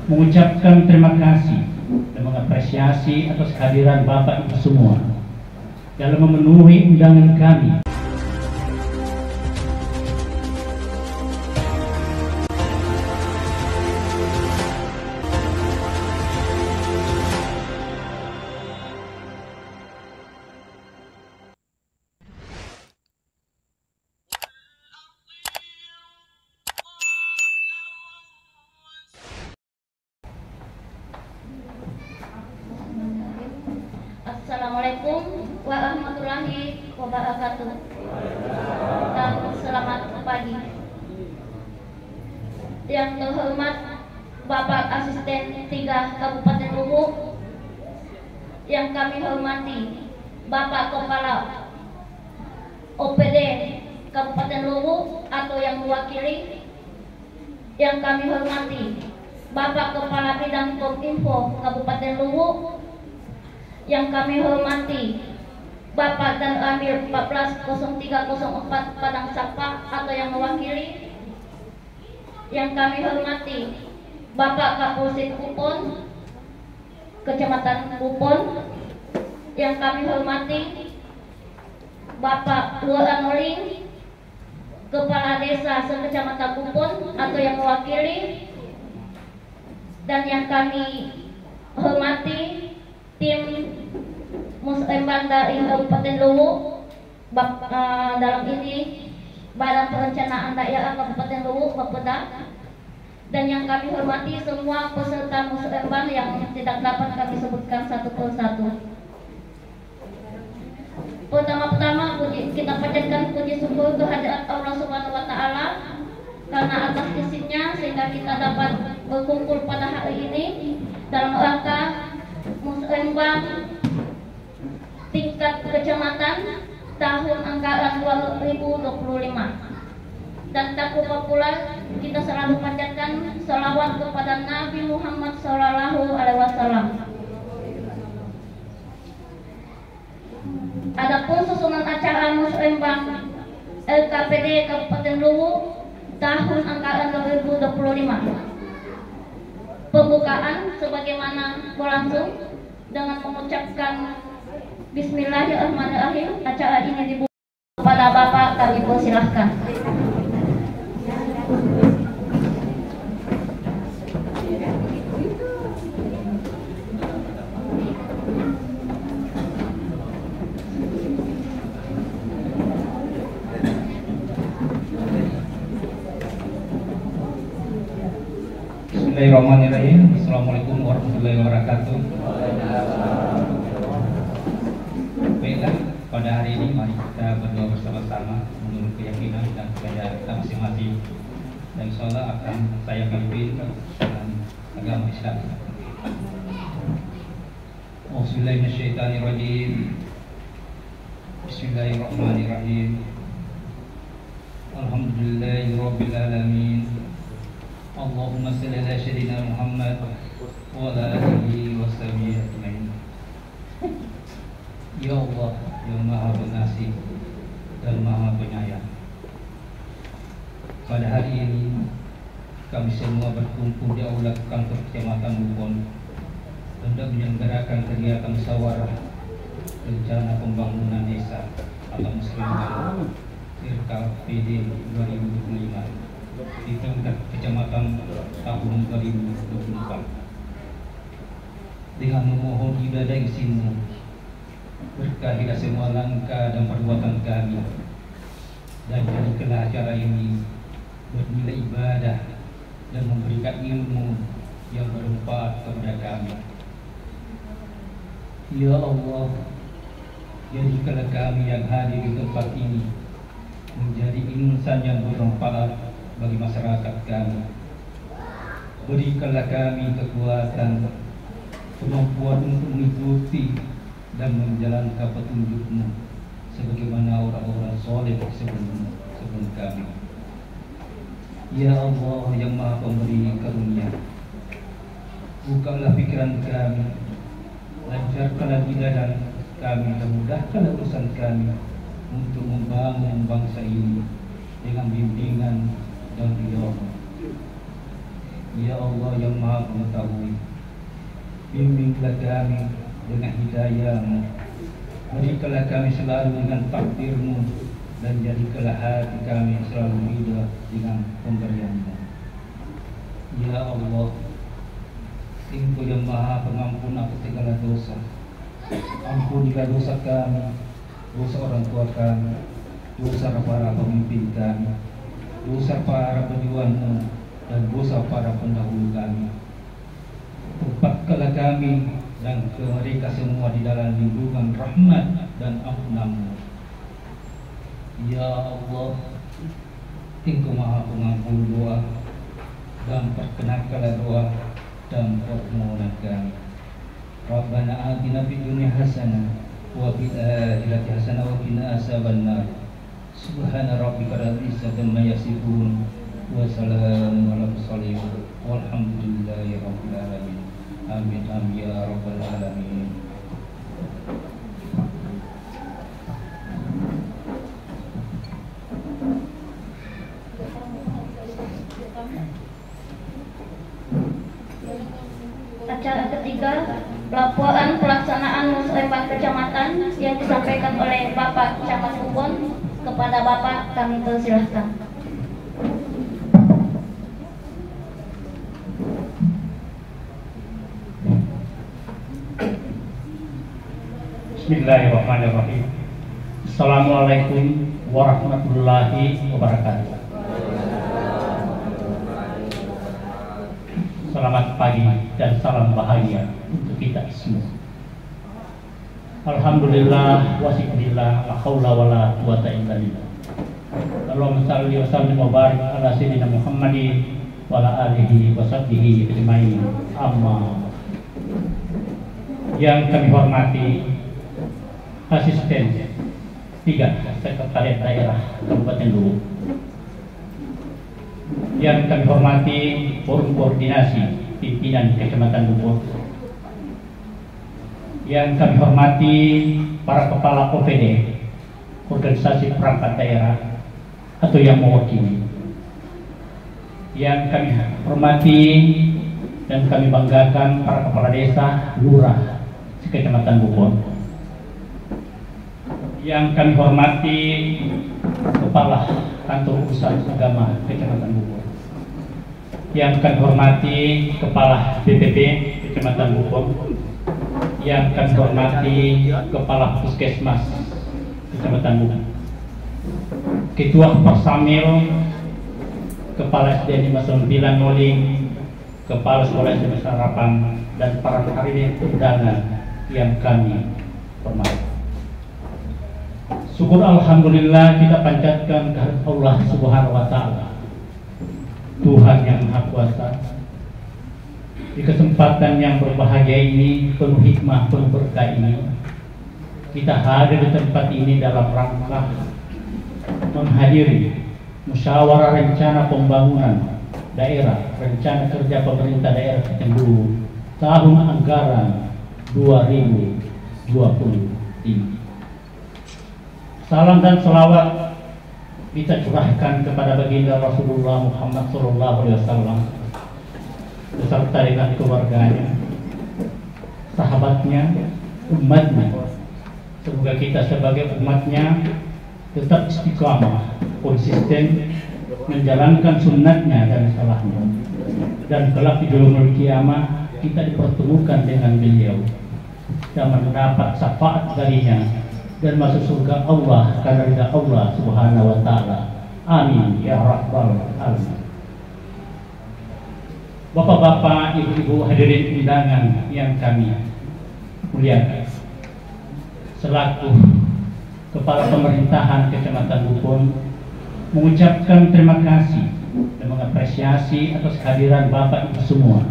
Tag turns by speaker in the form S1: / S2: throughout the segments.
S1: mengucapkan terima kasih dan mengapresiasi atas kehadiran Bapak Ibu semua dalam memenuhi undangan kami.
S2: Assalamualaikum warahmatullahi wabarakatuh dan selamat pagi. Yang terhormat Bapak Asisten 3 Kabupaten Luwu, yang kami hormati Bapak Kepala OPD Kabupaten Luwu atau yang mewakili, yang kami hormati Bapak Kepala Bidang Kominfo Kabupaten Luwu, yang kami hormati Bapak dan Amir 140304 Padang Sapa atau yang mewakili, yang kami hormati Bapak Kapolsek Kupon Kecamatan Kupon, yang kami hormati Bapak Luar Anoling Kepala Desa Sekecamatan Kupon atau yang mewakili, dan yang kami hormati tim Musliman dari Kabupaten Luwu, dalam ini Badan Perencanaan Daerah Kabupaten Luwu, Bapeda, dan yang kami hormati semua peserta Musliman yang tidak dapat kami sebutkan satu persatu. Pertama-tama kita panjatkan puji syukur kehadirat Allah Subhanahu wa Ta'ala karena atas izinnya sehingga kita dapat berkumpul pada hari ini dalam rangka Muslimbang tingkat kecamatan tahun anggaran 2025. Dan tak lupa pula kita selalu panjatkan salawat kepada Nabi Muhammad SAW. Adapun susunan acara Muslimbang LKPD Kabupaten Luwu tahun anggaran 2025. Pembukaan sebagaimana berlangsung dengan mengucapkan Bismillahirrahmanirrahim. Acara ini dibuka kepada Bapak, kami persilahkan.
S3: Bismillahirrahmanirrahim. Assalamualaikum warahmatullahi wabarakatuh. Baiklah, pada hari ini mari kita berdoa bersama-sama menurut keyakinan dan kepercayaan kita masing-masing, dan insyaallah akan saya pimpin dengan agama Islam. Bismillahirrahmanirrahim. Bismillahirrahmanirrahim. Alhamdulillahirabbil alamin. Allahumma shalli ala sayyidina Muhammad wa ala alihi wa sahbihi ajmain. Ya Allah yang Maha Pengasih dan Maha Penyayang, pada hari ini kami semua berkumpul di aula kantor Kecamatan Kupon untuk menyelenggarakan kegiatan musyawarah rencana pembangunan desa atau Muslimbang RKPD 2025 di tingkat kecamatan tahun 2024, dengan memohon ibadah isimu berkahilah semua langkah dan perbuatan kami, dan jadikanlah acara ini bernilai ibadah dan memberikan ilmu yang bermanfaat kepada kami. Ya Allah, jadikanlah kami yang hadir di tempat ini menjadi insan yang bermanfaat bagi masyarakat kami. Berikanlah kami kekuatan, kemampuan untuk mengikuti dan menjalankan petunjuk-Mu sebagaimana orang-orang soleh sebelum kami. Ya Allah yang Maha Pemberi karunia, bukalah pikiran kami, lancarkanlah lidah kami, dan mudahkanlah urusan kami untuk membangun bangsa ini dengan bimbingan dan ridho. Ya Allah yang Maha Mengetahui, bimbinglah kami dengan hidayah-Mu, berikanlah kami selalu dengan takdir-Mu, dan jadikanlah hati kami selalu ridha dengan pemberian-Mu. Ya Allah, Engkau yang Maha Pengampun atas segala dosa. Ampunilah dosa kami, dosa orang tua kami, dosa para pemimpin kami, dosa para pejuang-Mu, dan dosa para pendahulu kami. Tempatkanlah kami dan mereka semua di dalam lindungan rahmat dan ampunan-Mu. Ya Allah, Engkau Maha Pengampun doa, dan perkenankanlah doa dan permohonan kami. Rabbana atina fid dunya hasanah wa fil akhirati hasanah wa qina azabannar. Subhana rabbika rabbil izzati amma yasifun wa salamun alal mursalin walhamdulillahi rabbil alamin. Amin amin ya rabbal alamin.
S2: Acara ketiga, laporan pelaksanaan musrembang kecamatan yang disampaikan oleh Bapak Camat Kupon. Kepada Bapak kami persilahkan.
S1: Bismillahirrahmanirrahim. Assalamualaikum warahmatullahi wabarakatuh. Selamat pagi dan salam bahagia untuk kita semua. Alhamdulillah wa syukurillah, la haula wala quwata illa billah. Allahumma shalli wa sallim wa barik ala sayyidina Muhammadin wa ala alihi wa sahbihi ajmain. Amma. Yang kami hormati asisten 3 Sekretariat Daerah Kabupaten Luwu. Yang kami hormati Forum Koordinasi Pimpinan Kecamatan Luwu. Yang kami hormati para kepala OPD, organisasi perangkat daerah atau yang mewakili. Yang kami hormati dan kami banggakan para kepala desa, lurah Kecamatan Luwu. Yang kami hormati kepala kantor urusan agama Kecamatan Luwu. Yang kami hormati kepala BPP Kecamatan Luwu. Yang kami hormati kepala puskesmas Kecamatan Luwu, ketua Persamil, kepala SD 59 Noling, kepala sekolah SMP Sarapan, dan para hadirin undangan yang kami hormati. Syukur alhamdulillah kita panjatkan kehadirat Allah Subhanahu wa taala, Tuhan yang Maha Kuasa. Di kesempatan yang berbahagia ini, penuh hikmah, penuh berkah ini, kita hadir di tempat ini dalam rangka menghadiri musyawarah rencana pembangunan daerah, rencana kerja pemerintah daerah Luwu tahun anggaran 2023. Salam dan selawat kita curahkan kepada baginda Rasulullah Muhammad SAW beserta dengan keluarganya, sahabatnya, umatnya. Semoga kita sebagai umatnya tetap istiqamah, konsisten menjalankan sunnatnya dan salahnya, dan kelak di yaumul kiamah kita dipertemukan dengan beliau dan mendapat syafaat darinya dan masuk surga Allah karena ridha Allah Subhanahu wa taala. Amin ya rabbal alamin. Bapak-bapak, ibu-ibu, hadirin undangan yang kami muliakan, selaku Kepala Pemerintahan Kecamatan Luwu mengucapkan terima kasih dan mengapresiasi atas kehadiran Bapak Ibu semua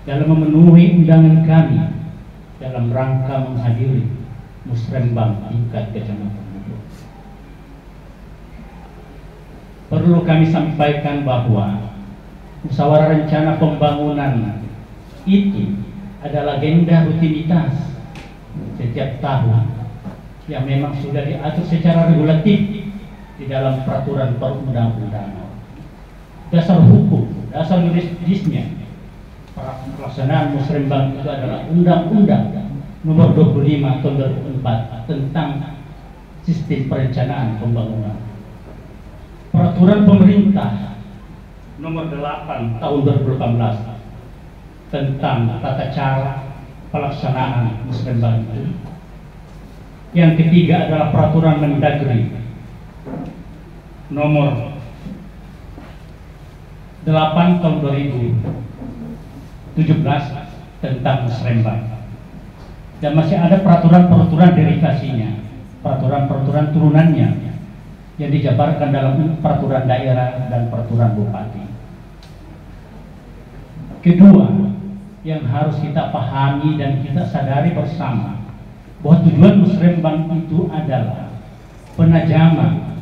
S1: dalam memenuhi undangan kami dalam rangka menghadiri musrembang tingkat Kecamatan Luwu. Perlu kami sampaikan bahwa musyawarah rencana pembangunan itu adalah agenda rutinitas setiap tahun yang memang sudah diatur secara regulatif di dalam peraturan perundang-undangan, dasar hukum Dasar yuridisnya pelaksanaan musrembang itu adalah Undang-Undang Nomor 25 Tahun 2004 tentang Sistem Perencanaan Pembangunan. Peraturan Pemerintah Nomor 8 Tahun 2018 tentang tata cara pelaksanaan musrembang itu. Yang ketiga adalah Peraturan Mendagri Nomor 8 Tahun 2017 tentang musrembang. Dan masih ada peraturan-peraturan derivasinya, peraturan-peraturan turunannya yang dijabarkan dalam peraturan daerah dan peraturan bupati. Kedua, yang harus kita pahami dan kita sadari bersama bahwa tujuan musrembang itu adalah penajaman,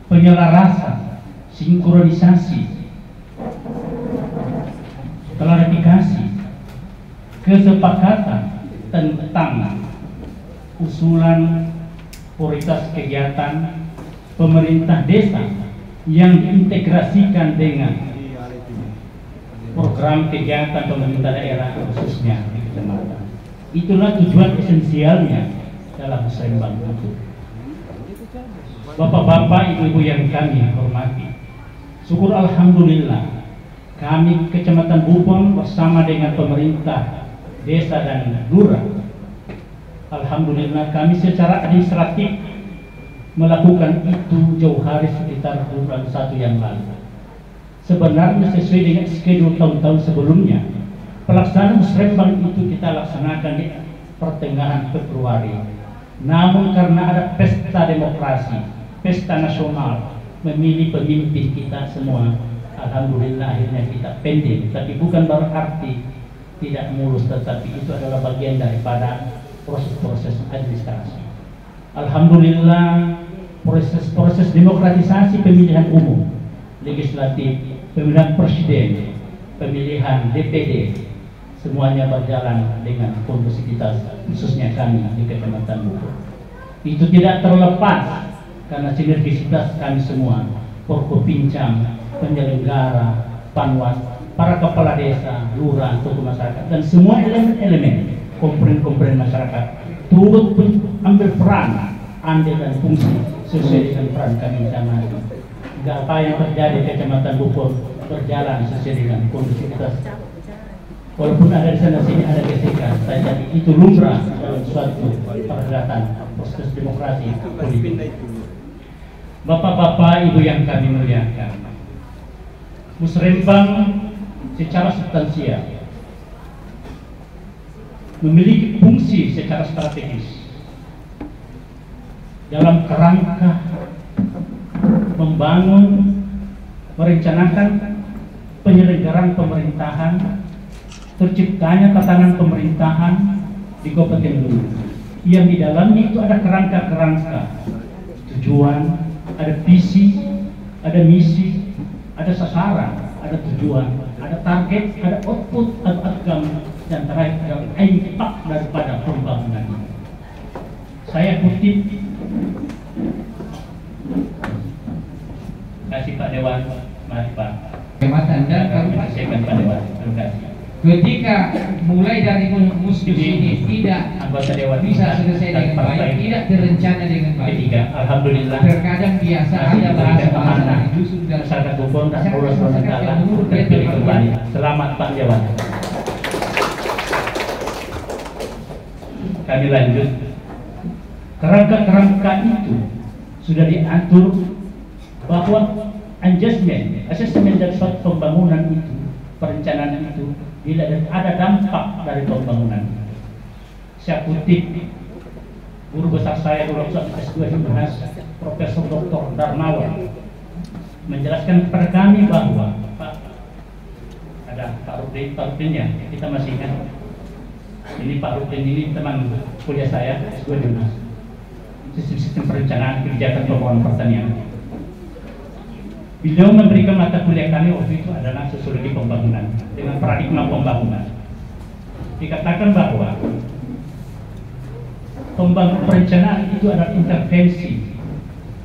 S1: penyelarasan, sinkronisasi, klarifikasi, kesepakatan tentang usulan prioritas kegiatan pemerintah desa yang diintegrasikan dengan program kegiatan pemerintah daerah khususnya di kecamatan. Itulah tujuan esensialnya dalam musrembang itu. Bapak-bapak, ibu-ibu yang kami hormati, syukur alhamdulillah kami Kecamatan Bupon bersama dengan pemerintah desa dan lurah, alhamdulillah kami secara administratif melakukan itu jauh hari sekitar bulan 1 yang lalu. Sebenarnya sesuai dengan schedule tahun-tahun sebelumnya, pelaksanaan musrembang itu kita laksanakan di pertengahan Februari. Namun karena ada pesta demokrasi, pesta nasional, memilih pemimpin kita semua, alhamdulillah akhirnya kita pending. Tapi bukan berarti tidak mulus, tetapi itu adalah bagian daripada proses-proses administrasi. Alhamdulillah proses demokratisasi pemilihan umum, legislatif, pemilihan presiden, pemilihan DPD, semuanya berjalan dengan kondusivitas, khususnya kami di Kecamatan Bupon. Itu tidak terlepas karena sinergisitas kami semua, Forkopincam, penyelenggara, panwas, para kepala desa, lurah, tokoh masyarakat, dan semua elemen-elemen komponen-komponen masyarakat turut ambil peran, andil dan fungsi sesuai dengan peran kami sama. Apa yang terjadi di Kecamatan Bupon berjalan sesuai dengan kondusivitas. Walaupun ada di sana sini ada gesekan, tapi itu lumrah dalam suatu perhelatan proses demokrasi politik. Bapak-bapak, ibu yang kami muliakan, musrembang secara substansial memiliki fungsi secara strategis dalam kerangka membangun, merencanakan penyelenggaraan pemerintahan, terciptanya tatanan pemerintahan di Kabupaten Luwu yang di dalamnya itu ada kerangka-kerangka tujuan, ada visi, ada misi, ada sasaran, ada tujuan, ada target, ada output, ada outcome, dan terakhir ada impact daripada pembangunan ini. Saya kutip, kasih Pak Dewan, mari Pak.
S4: Kecamatan dan kabupaten.
S1: Pak Dewan, terima kasih.
S4: Ketika mulai dari musdus ini tidak
S1: Anggota Dewan
S4: bisa selesai dengan baik, tidak terencana dengan baik.
S1: Ketiga, alhamdulillah
S4: Terkadang biasa ada bahasa-bahasa dusun dan
S1: masyarakat Bupon dan Allah SWT terpilih kembali. Selamat Pak Dewan. Kami lanjut. Kerangka-kerangka itu sudah diatur bahwa asesmen dari suatu pembangunan itu, perencanaan itu, bila ada dampak dari pembangunan. Saya kutip guru besar saya dulu S2 Himnas, Profesor Dr. Darmawan, menjelaskan kepada kami bahwa ada Pak Rudin ya, kita masih ingat. Ini Pak Rudin ini teman kuliah saya S2 Himnas, sistem perencanaan kebijakan pembangunan pertanian. Beliau memberikan mata kuliah kami waktu itu adalah sosiologi pembangunan dengan paradigma pembangunan. Dikatakan bahwa perencanaan itu adalah intervensi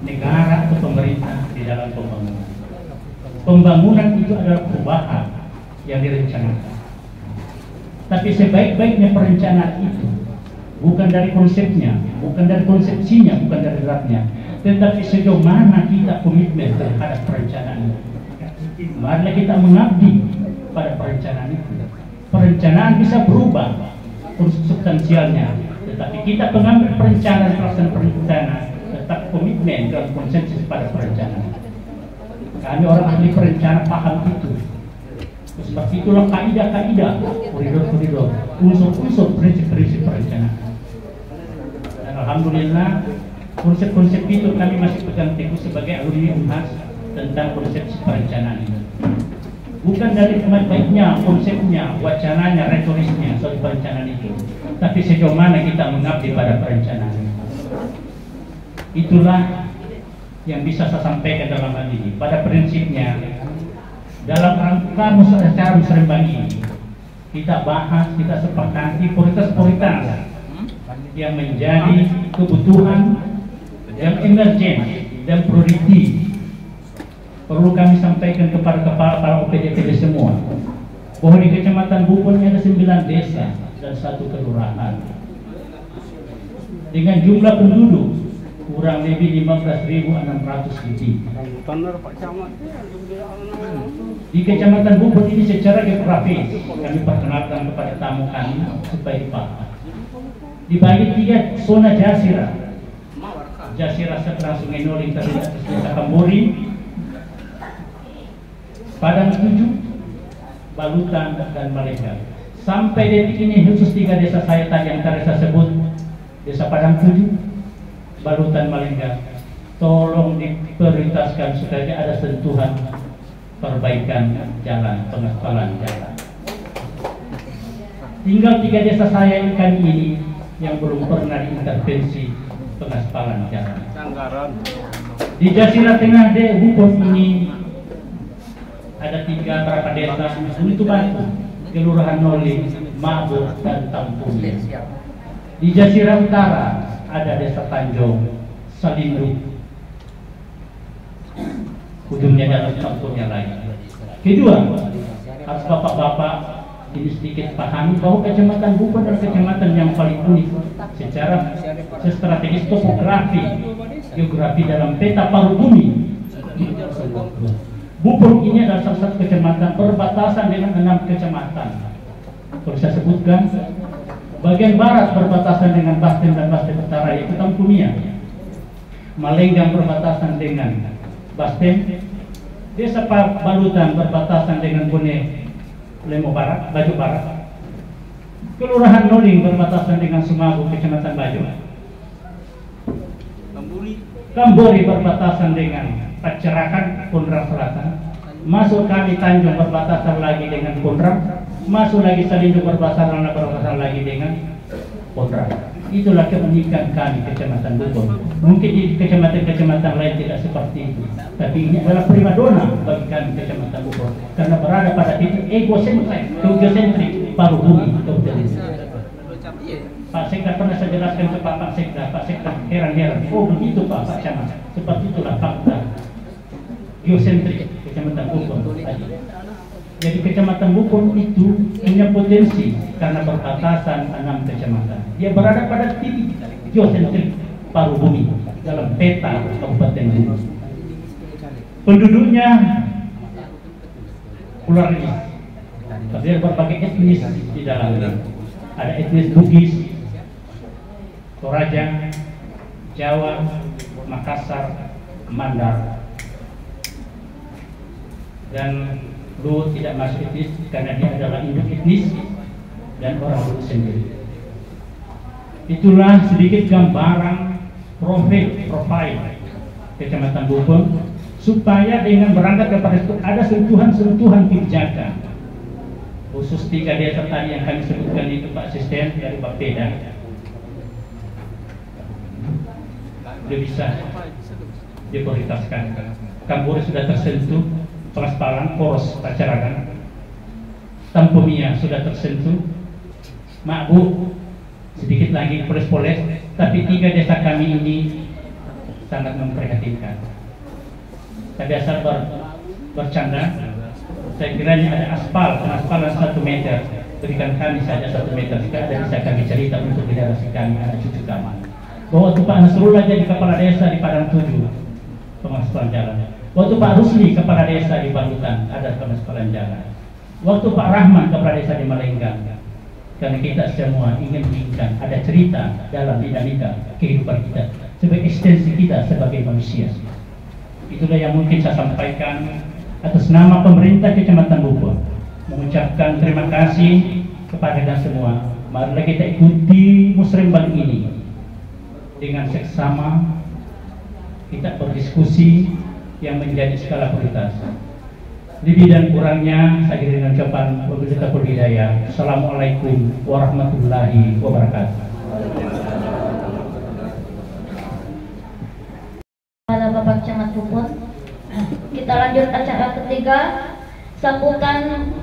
S1: negara atau pemerintah di dalam pembangunan. Pembangunan itu adalah perubahan yang direncanakan. Tapi sebaik-baiknya perencanaan itu bukan dari konsepnya, bukan dari konsepsinya, bukan dari draftnya, tetapi sejauh mana kita komitmen terhadap perencanaan itu. Marilah kita mengabdi pada perencanaan itu. Perencanaan bisa berubah substansialnya, tetapi kita pengambil perencanaan, pelaksanaan perencanaan tetap komitmen dalam konsensus pada perencanaan. Kami orang ahli perencana paham itu. Sebab itulah kaidah-kaidah, koridor-koridor, unsur-unsur prinsip-prinsip perencanaan. Dan alhamdulillah konsep-konsep itu kami masih pegang teguh sebagai alumni UNHAS tentang konsepsi perencanaan ini. Bukan dari baiknya konsepnya, wacananya, retorisnya soal perencanaan itu, tapi sejauh mana kita mengabdi pada perencanaan. Itulah yang bisa saya sampaikan dalam hal ini. Pada prinsipnya, dalam rangka acara musrembang ini, kita bahas, kita sepakati prioritas-prioritas yang menjadi kebutuhan yang emergen dan priority. Perlu kami sampaikan kepada kepala OPD-PD semua bahwa di Kecamatan Bubuan ada 9 desa dan 1 kelurahan dengan jumlah penduduk kurang lebih 15.600 lebih. Di Kecamatan Bubuan ini secara geografis kami perkenalkan kepada tamu kami supaya paham. Dibagi 3 zona Jasira. Jasira seberang Sungai Noling terlihat di Desa Kambori, Padang 7, Balutan dan Malengga. Sampai detik ini khusus 3 desa saya tadi yang tadi saya sebut, Desa Padang 7, Balutan, Malengga, tolong diprioritaskan supaya ada sentuhan perbaikan jalan, pengaspalan jalan. Tinggal 3 desa saya kali ini yang belum pernah diintervensi pengaspalan jalan. Di Jasira Tengah Bubuan ini ada 3 berapa desa untuk Batu, Kelurahan Noling, Mabur dan Tampung. Di Jasira Utara ada Desa Tanjung, Salindu, ujungnya dalam Tampungnya lagi. Kedua, harus bapak-bapak ini sedikit pahami bahwa Kecamatan Bubuan adalah kecamatan yang paling unik secara strategis topografi, geografi dalam peta paru bumi. Bubuan ini adalah salah satu kecamatan berbatasan dengan 6 kecamatan. Kalau saya sebutkan, bagian barat berbatasan dengan Bastem dan Bastem Utara yaitu Tampumia. Malenggang berbatasan dengan Bastem. Desa Balutan berbatasan dengan Bone Lemo Barat, Baju Barat. Kelurahan Noling berbatasan dengan Sumagu, Kecamatan Baju. Kambori berbatasan dengan Pacerakan, Pondram Selatan. Masuk kami Tanjung berbatasan lagi dengan Pondram. Masuk lagi Salindu berbatasan lagi dengan Pondram. Itulah keunikan kami Kecamatan Bubuan. Mungkin di kecamatan-kecamatan lain tidak seperti itu, tapi ini adalah primadona bagi kami Kecamatan Bubuan karena berada pada titik egosentrik paru bumi. Pak Sekda pernah saya jelaskan ke Pak Sekda. Pak Sekda heran-heran. Oh begitu Pak Camat. Seperti itulah fakta geosentrik Kecamatan Bubuan. Jadi Kecamatan Bubuan itu punya potensi karena berbatasan 6 kecamatan. Dia berada pada titik geosentrik paru bumi dalam peta Kabupaten Bubuan. Penduduknya pluralis, ada berbagai etnis di dalamnya. Ada etnis Bugis, Toraja, Jawa, Makassar, Mandar, dan Lu tidak masuk etnis karena dia adalah induk etnis dan orang Lu sendiri. Itulah sedikit gambaran profil Kecamatan Bubuan supaya dengan berangkat kepada itu ada sentuhan-sentuhan kebijakan khusus 3 desa tadi yang kami sebutkan itu Pak Asisten dari Bapeda. Dia bisa diprioritaskan. Kambori sudah tersentuh, pengaspalan poros Pacerakan. Tampumia sudah tersentuh, Makbu sedikit lagi poles-poles, tapi 3 desa kami ini sangat memprihatinkan. Tapi asal bercanda. Saya kiranya ada aspal, aspalan 1 meter, berikan kami saja 1 meter. Jika ada bisa kami cerita untuk generasi kami, anak cucu kami. Bahwa waktu Pak Nasrullah jadi kepala desa di Padang 7, pengaspalan jalan. Waktu Pak Rusli kepala desa di Balutan, ada pengaspalan jalan. Waktu Pak Rahman kepala desa di Malenggang. Karena kita semua ingin menginginkan ada cerita dalam dinamika kehidupan kita sebagai ekstensi kita sebagai manusia. Itulah yang mungkin saya sampaikan atas nama pemerintah Kecamatan Bubur, mengucapkan terima kasih kepada kita semua. Marilah kita ikuti musrembang ini dengan seksama, kita berdiskusi yang menjadi skala prioritas. Lebih dan kurangnya saya kira dengan ucapan wabillahi hidayah. Assalamualaikum warahmatullahi wabarakatuh.
S2: Pada Bapak Camat Bubur, kita lanjut acara ketiga, sambutan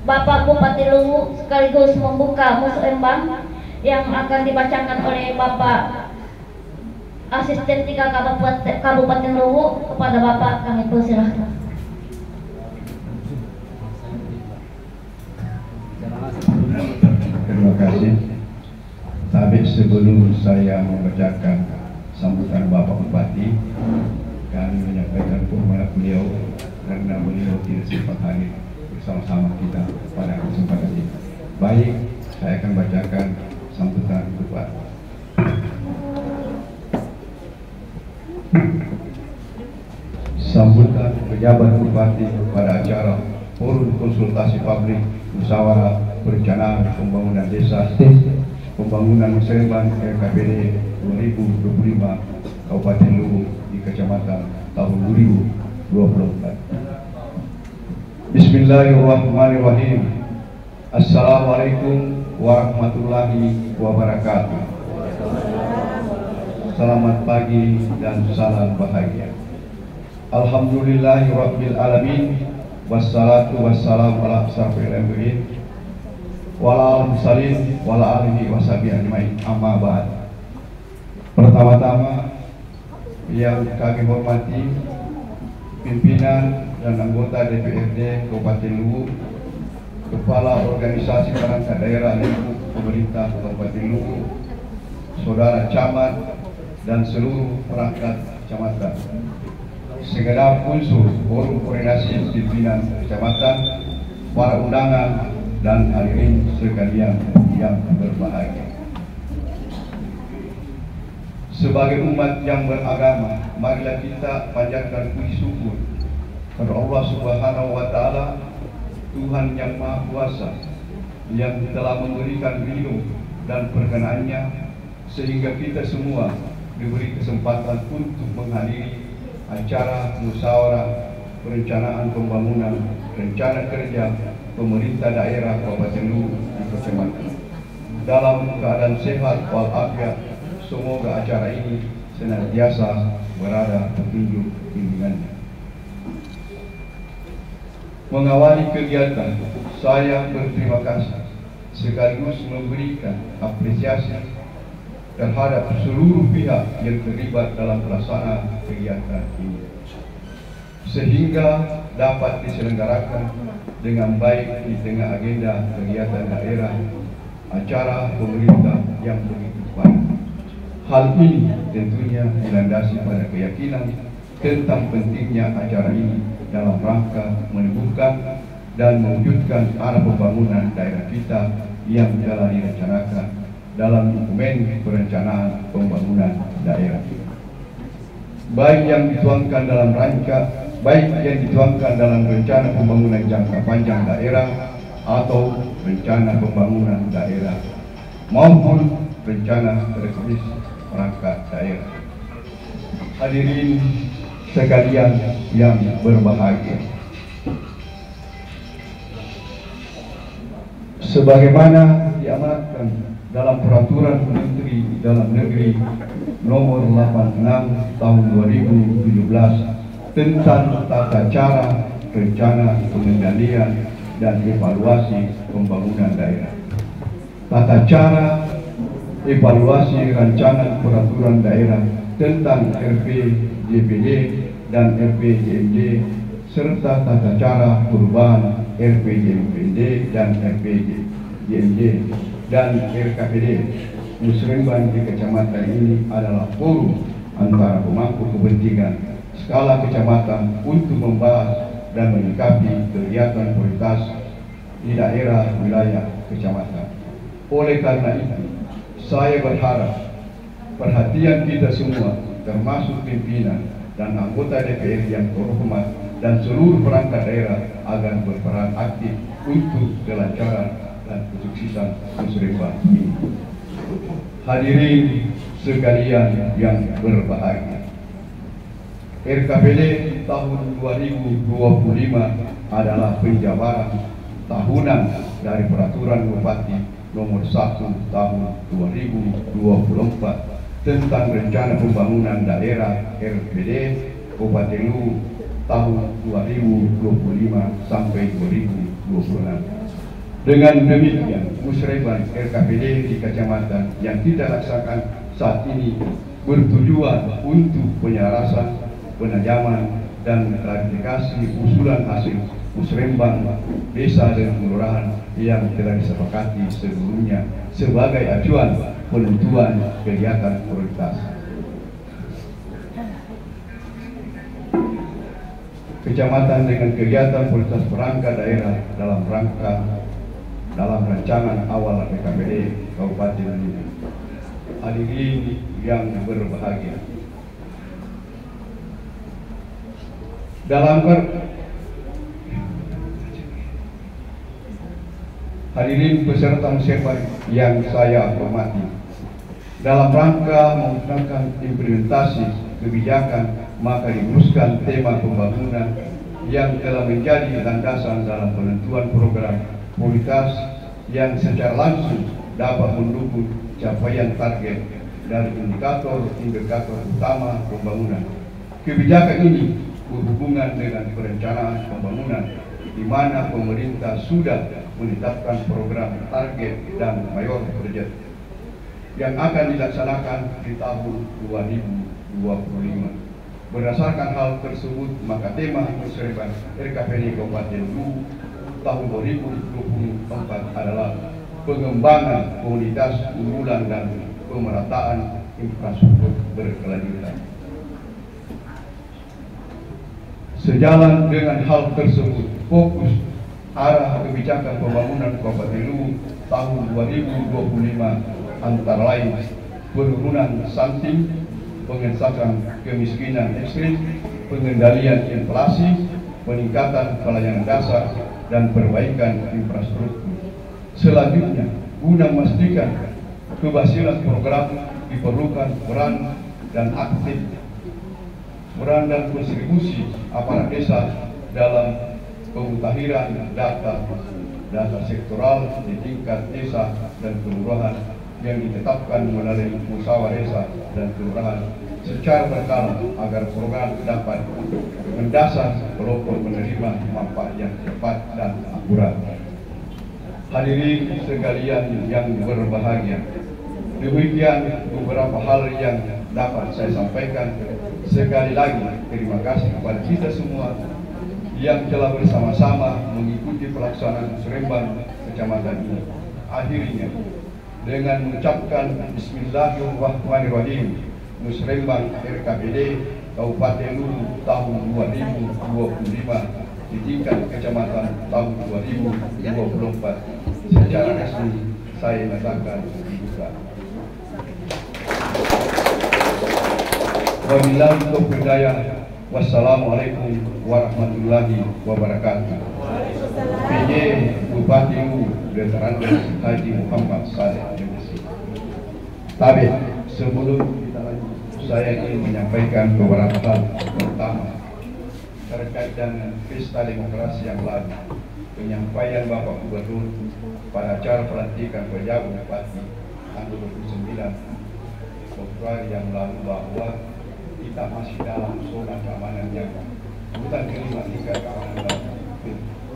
S2: Bapak Bupati Luwu sekaligus membuka musrembang yang akan dibacakan oleh Bapak Asisten 3 Kabupaten Luwu. Kepada Bapak kami persilahkan.
S5: Terima kasih. Tapi sebelum saya membacakan sambutan Bapak Bupati, kami menyampaikan hormat beliau karena beliau tidak sempat hadir bersama-sama kita pada kesempatan ini. Baik, saya akan bacakan sambutan Bupati. Sambutan pejabat Bupati pada acara Forum Konsultasi Publik Musyawarah Perencanaan Pembangunan Desa Pembangunan Musrembang RKPD 2025 Kabupaten Luwu di Kecamatan tahun 2024. Bismillahirrahmanirrahim. Assalamualaikum warahmatullahi wabarakatuh. Selamat pagi dan salam bahagia. Alhamdulillahirabbil alamin. Wassalatu wassalamu ala asyrafil anbiya'i wal mursalin wala alihi washabihi ajmain. Amma ba'd. Pertama-tama yang kami hormati pimpinan dan anggota DPRD Kabupaten Luwu, Kepala Organisasi Perangkat Daerah lingkup Pemerintah Kabupaten Luwu, Saudara Camat dan seluruh perangkat kecamatan, segenap unsur forum koordinasi pimpinan kecamatan, para undangan dan hadirin sekalian yang berbahagia. Sebagai umat yang beragama, marilah kita panjatkan puji syukur kepada Allah Subhanahu wa Ta'ala, Tuhan yang Maha Kuasa, yang telah memberikan ridho dan perkenannya sehingga kita semua diberi kesempatan untuk menghadiri acara musyawarah perencanaan pembangunan rencana kerja pemerintah daerah Kabupaten Luwu di Kecamatan. Dalam keadaan sehat walafiat, semoga acara ini senantiasa berada petunjuk bimbingannya. Mengawali kegiatan, saya berterima kasih sekaligus memberikan apresiasi terhadap seluruh pihak yang terlibat dalam pelaksanaan kegiatan ini, sehingga dapat diselenggarakan dengan baik di tengah agenda kegiatan daerah acara pemerintah yang begitu baik. Hal ini tentunya dilandasi pada keyakinan tentang pentingnya acara ini dalam rangka meneguhkan dan mewujudkan arah pembangunan daerah kita yang telah direncanakan dalam dokumen perencanaan pembangunan daerah, baik yang dituangkan dalam rencana pembangunan jangka panjang daerah atau rencana pembangunan daerah maupun rencana strategis perangkat daerah. Hadirin sekalian yang berbahagia, sebagaimana diamanatkan dalam Peraturan Menteri Dalam Negeri Nomor 86 Tahun 2017 tentang tata cara, rencana, pengendalian, dan evaluasi pembangunan daerah. Tata cara, evaluasi rancangan peraturan daerah tentang RPJMD dan RPJMD serta tata cara perubahan RPJMD dan RPJMD dan RKPD Musrembang di kecamatan ini adalah forum antara pemangku kepentingan skala kecamatan untuk membahas dan menyikapi kegiatan prioritas di daerah wilayah kecamatan. Oleh karena itu, saya berharap perhatian kita semua, termasuk pimpinan dan anggota DPR yang terhormat dan seluruh perangkat daerah agar berperan aktif untuk kelancaran dan kesuksesan Musrembang ini. Hadirin sekalian yang berbahagia, RKPD tahun 2025 adalah penjabaran tahunan dari Peraturan Bupati Nomor 1 Tahun 2024 tentang Rencana Pembangunan Daerah RPD Kabupaten Luwu tahun 2025 sampai 2026. Dengan demikian, Musrembang RKPD di kecamatan yang kita laksanakan saat ini bertujuan untuk penyelarasan, penajaman, dan klarifikasi usulan hasil Musrembang desa dan kelurahan yang telah disepakati sebelumnya sebagai acuan penentuan kegiatan prioritas. Kecamatan dengan kegiatan prioritas perangkat daerah dalam rancangan awal RKPD Kabupaten Luwu. Hadirin yang berbahagia, hadirin peserta musyawarah yang saya hormati, dalam rangka menggunakan implementasi kebijakan, maka diuruskan tema pembangunan yang telah menjadi landasan dalam penentuan program prioritas yang secara langsung dapat mendukung capaian target dari indikator utama pembangunan. Kebijakan ini berhubungan dengan perencanaan pembangunan, di mana pemerintah sudah menetapkan program target dan mayor proyek yang akan dilaksanakan di tahun 2025. Berdasarkan hal tersebut, maka tema Musrembang RKPD Kabupaten Luwu tahun 2024 adalah pengembangan komunitas unggulan dan pemerataan infrastruktur berkelanjutan. Sejalan dengan hal tersebut, fokus arah kebijakan pembangunan Kabupaten Luwu tahun 2025 antara lain penurunan stunting, pengentasan kemiskinan ekstrim, pengendalian inflasi, peningkatan pelayanan dasar, dan perbaikan infrastruktur. Selanjutnya, guna memastikan keberhasilan program diperlukan peran dan kontribusi aparat desa dalam pemutahiran data sektoral di tingkat desa dan kelurahan yang ditetapkan melalui musyawarah desa dan kelurahan secara berkala agar program dapat mendasar kelompok penerima manfaat yang tepat dan akurat. Hadirin sekalian yang berbahagia, demikian beberapa hal yang dapat saya sampaikan. Sekali lagi terima kasih kepada kita semua yang telah bersama-sama mengikuti pelaksanaan Musrembang kecamatan ini. Akhirnya, dengan mengucapkan Bismillahirrahmanirrahim, Musrembang RKPD Kabupaten Luwu tahun 2025 di tingkat kecamatan tahun 2024 secara resmi saya nyatakan dibuka. Wabillahi taufiq hidayah. Wassalamualaikum warahmatullahi wabarakatuh. PJ Bupati Luwu Veteran Haji Muhammad Saleh MSc. Tapi sebelum kita lanjut, saya ingin menyampaikan beberapa hal. Pertama, terkait dengan pesta demokrasi yang lalu, penyampaian Bapak Gubernur pada acara pelantikan pejabat Bupati tanggal 29 Februari yang lalu bahwa kita masih dalam zona keamanan yang urutan kelima tingkat keamanan dalam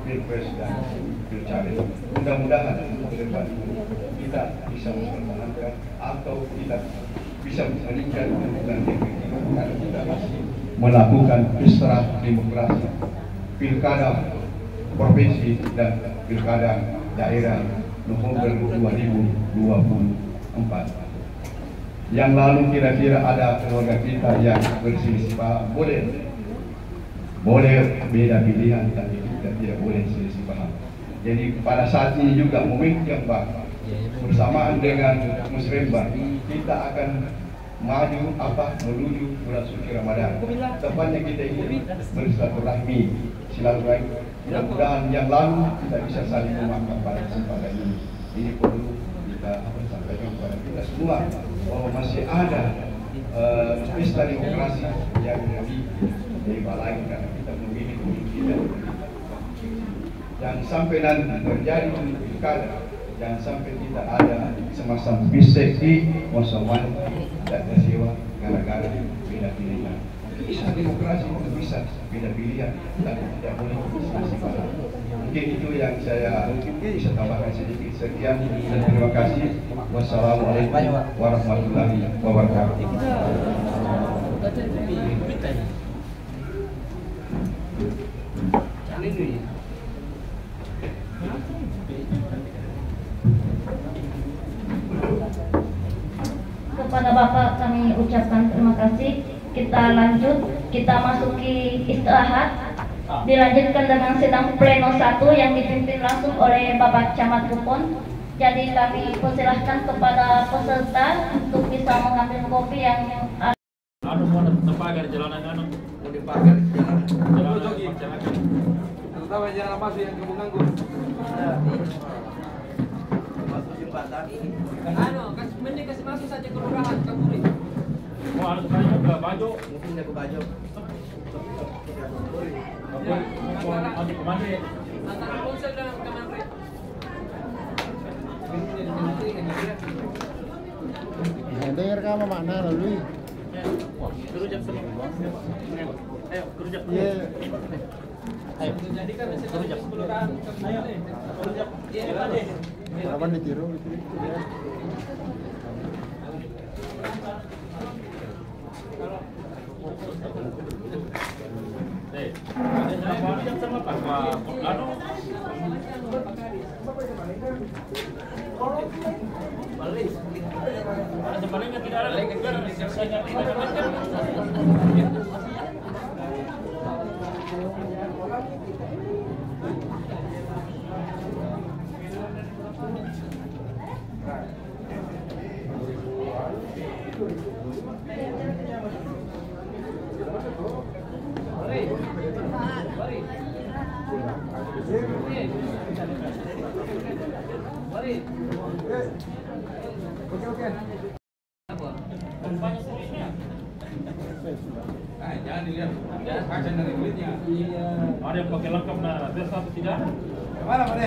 S5: Pilpres dan Pilkada. Mudah-mudahan ke depan kita bisa mempertahankan atau kita bisa meningkatkan urutan karena kita masih melakukan pesta demokrasi pilkada provinsi dan pilkada daerah November 2024. Yang lalu kira-kira ada keluarga kita yang berselisih paham, boleh beda pilihan, tapi kita tidak boleh selisih paham. Jadi pada saat ini juga momentum yang baik bersamaan dengan Musrembang, kita akan maju menuju bulan suci Ramadan. Tepatnya kita ingin bersilaturahmi, silaturahmi. Mudah-mudahan yang lalu kita bisa saling memaafkan pada kesempatan ini. Ini perlu kita sampaikan kepada kita semua bahwa masih ada pesta demokrasi yang dibalai karena kita memilih kita. Jangan sampai nanti terjadi pilkada, jangan sampai kita ada semacam bisik di musawarah dan tersewa gara-gara beda pilihan. Bisa demokrasi, bisa beda pilihan, tapi tidak boleh diskresi paham. Mungkin itu yang saya bisa tambahkan sedikit. Sekian dan terima kasih. Wassalamualaikum warahmatullahi wabarakatuh.
S2: Kepada Bapak kami ucapkan terima kasih. Kita lanjut, kita masuki istirahat. Dilanjutkan dengan sidang pleno 1 yang dipimpin langsung oleh Bapak Camat Kupon. Jadi kami persilahkan kepada peserta untuk bisa mengambil kopi yang
S6: mau terpagar jalanan
S7: mau dipakai
S6: jalanan
S7: terutama jalan masuk yang kampung masuk jembatan mending kasih masuk saja ke kelurahan Kapuri.
S6: harus tanya ke Bajo
S7: Mungkin ke Bajo
S6: maju kemana ya?
S7: antara Polsek dan Kementerian.
S8: Dengar kamu mana lalu?
S6: Kerujak sama. Ayo, kerujak.
S8: Iya.
S6: Ayo. Jadikan kerujak kelurahan. Ayo. Kerujak. Iya,
S8: Kapan ditiru gitu?
S6: Kerujak sama Pak. Sebenarnya tidak ada
S7: Jangan dilihat, kaca dari kulitnya.
S6: Ada yang pakai lengkap nah, ada satu tidak?
S7: Kemana, Pak?